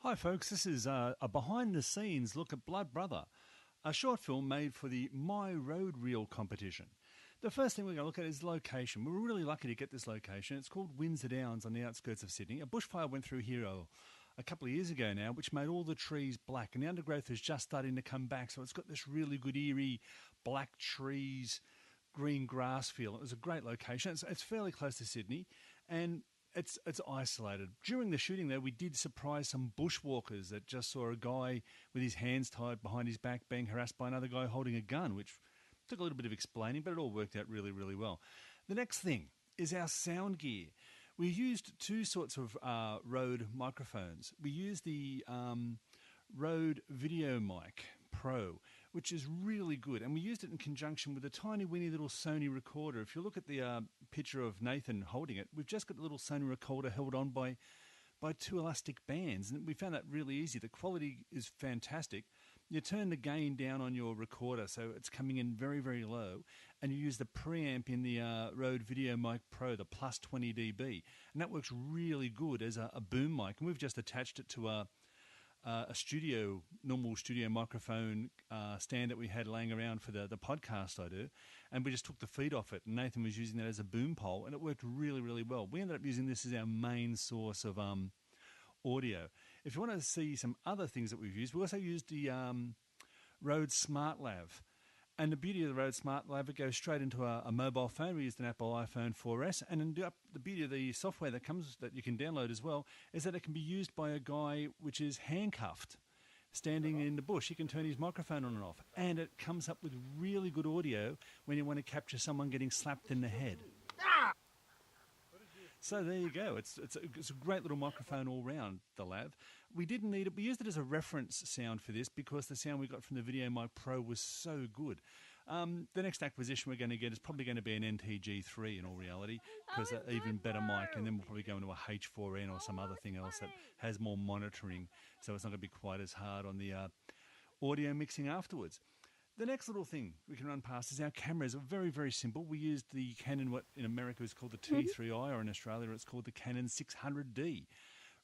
Hi folks, this is a behind the scenes look at Blood Brother, a short film made for the My Road Reel competition. The first thing we're going to look at is location. We were really lucky to get this location. It's called Windsor Downs on the outskirts of Sydney. A bushfire went through here a couple of years ago now, which made all the trees black, and the undergrowth is just starting to come back, so it's got this really good eerie black trees, green grass feel. It was a great location. It's fairly close to Sydney, and it's isolated. During the shooting, though, we did surprise some bushwalkers that just saw a guy with his hands tied behind his back being harassed by another guy holding a gun, which took a little bit of explaining, but it all worked out really, really well. The next thing is our sound gear. We used two sorts of Rode microphones. We used the Rode Video Mic Pro, which is really good, and we used it in conjunction with a tiny weeny little Sony recorder. If you look at the picture of Nathan holding it, we've just got a little Sony recorder held on by two elastic bands, and we found that really easy. The quality is fantastic. You turn the gain down on your recorder so it's coming in very, very low, and you use the preamp in the Rode Video Mic Pro, the plus 20 dB, and that works really good as a boom mic, and we've just attached it to a normal studio microphone stand that we had laying around for the podcast I do, and we just took the feed off it, and Nathan was using that as a boom pole, and it worked really, really well. We ended up using this as our main source of audio. If you want to see some other things that we've used, we also used the Rode Smart Lav. And the beauty of the Rode Smart Lav, it goes straight into a mobile phone. We used an Apple iPhone 4S. And the beauty of the software that you can download as well, is that it can be used by a guy which is handcuffed, standing in the bush. He can turn his microphone on and off. And it comes up with really good audio when you want to capture someone getting slapped in the head. So there you go. It's a great little microphone all round, the Lav. We didn't need it. We used it as a reference sound for this because the sound we got from the Video Mic Pro was so good. The next acquisition we're going to get is probably going to be an NTG3 in all reality, because an even better mic, and then we'll probably go into a H4n or some other thing else that has more monitoring, so it's not going to be quite as hard on the audio mixing afterwards. The next little thing we can run past is our cameras are very, very simple. We used the Canon, what in America is called the T3i, or in Australia it's called the Canon 600D.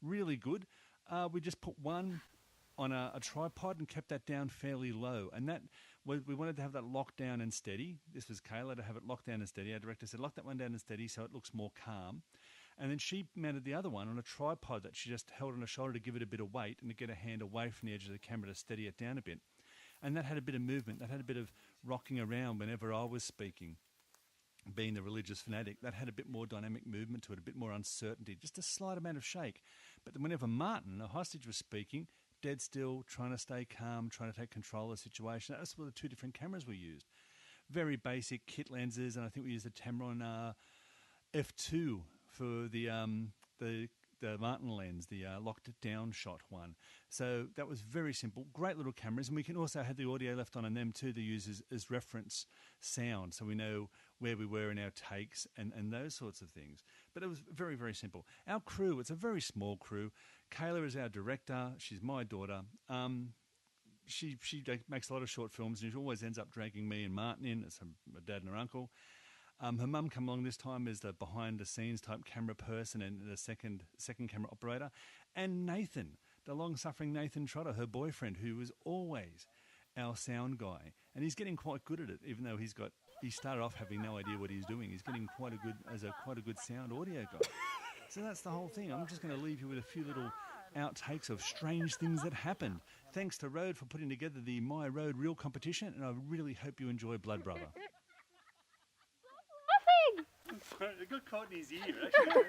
Really good. We just put one on a tripod and kept that down fairly low. And that we wanted to have that locked down and steady. This was Kayla to have it locked down and steady. Our director said, lock that one down and steady so it looks more calm. And then she mounted the other one on a tripod that she just held on her shoulder to give it a bit of weight and to get her hand away from the edge of the camera to steady it down a bit. And that had a bit of movement. That had a bit of rocking around whenever I was speaking. Being the religious fanatic, that had a bit more dynamic movement to it, a bit more uncertainty, just a slight amount of shake. But then whenever Martin, the hostage, was speaking, dead still, trying to stay calm, trying to take control of the situation. That was the two different cameras we used. Very basic kit lenses, and I think we used the Tamron F2 for the Martin lens, the locked down shot one. So that was very simple. Great little cameras, and we can also have the audio left on them too to use as reference sound, so we know where we were in our takes and those sorts of things. But it was very, very simple. Our crew, it's a very small crew. Kayla is our director. She's my daughter. She makes a lot of short films, and she always ends up dragging me and Martin in. It's her dad and her uncle. Her mum come along this time as the behind-the-scenes type camera person and the second camera operator. And Nathan, the long-suffering Nathan Trotter, her boyfriend, who was always our sound guy. And he's getting quite good at it, even though he started off having no idea what he's doing. He's getting quite a good sound audio guy. So that's the whole thing. I'm just going to leave you with a few little outtakes of strange things that happened. Thanks to Rode for putting together the My Road Reel competition, and I really hope you enjoy Blood Brother. Nothing! It got caught in his ear, actually.